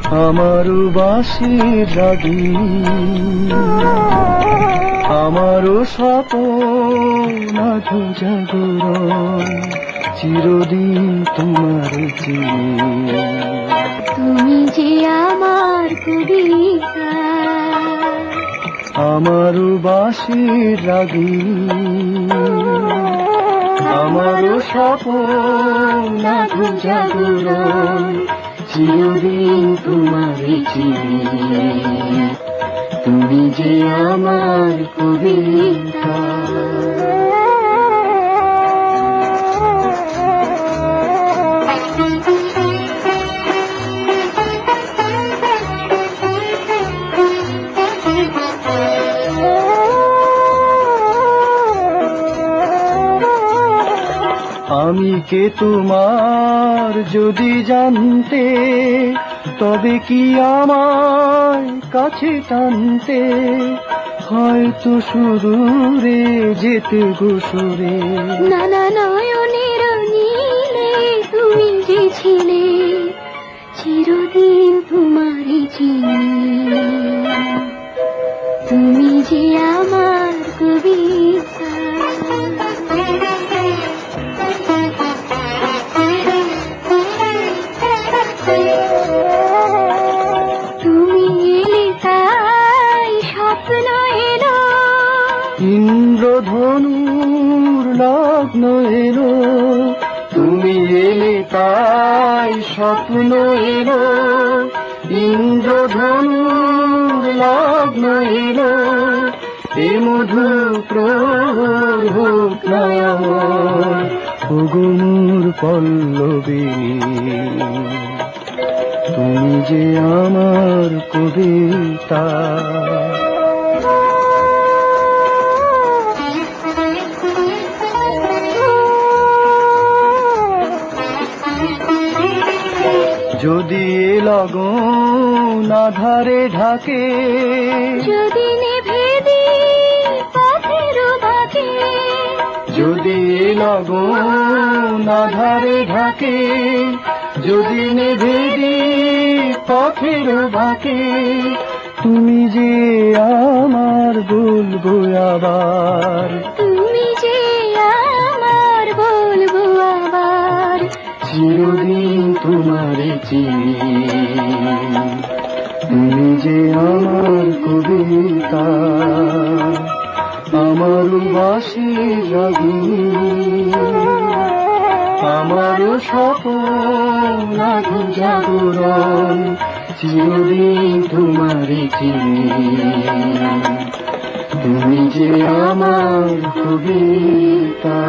আমারও বাঁশির রাগী, আমারও স্বপ্ন আধো জাগরণ, চিরদিন তোমার চিনি। তুমি যে আমার কবিতা, আমারও বাঁশির রাগী, আমারও স্বপ্ন আধো জাগরণ, চিরদিন তোমার চিনি। তুমি যে আমার কবিতা। আমি কে তোমার যদি জানতে, তবে কি আমায় কাছে টানতে, হয়তো সুদূরে যেতে গোসরে। নানা নয়নের নীলে তুমি যে ছিলে, চিরদিন তোমারই চিনি। তুমি যে আমার কবিতা। তুমি এলে তাই স্বপ্ন এলো, ইন্দ্রধনুর লগ্ন এলো। তুমি এলে তাই স্বপ্ন এলো, ইন্দ্রধনুর লগ্ন এলো। এ মধু প্রহর হোক না আমার, ওগুমুর পল্লবিনী। তুমি যে আমার কবিতা। যদি এ লগন আধারে ঢাকে, যদি নেভে দিই পথের বাঁকে, যদি এ লগন আধারে ঢাকে, যদি নেভে দিই পথের বাঁকে, তুমি যে আমার বলবো আবার। তুমি যে আমার বলবো আবার, চিরদিন তোমার চিনি। তুমি যে আমার কবিতা, আমার বাঁশির রাগী, আমারও স্বপ্ন আধো জাগরণ, চিরদিন তোমার চিনি। তুমি যে আমার কবিতা।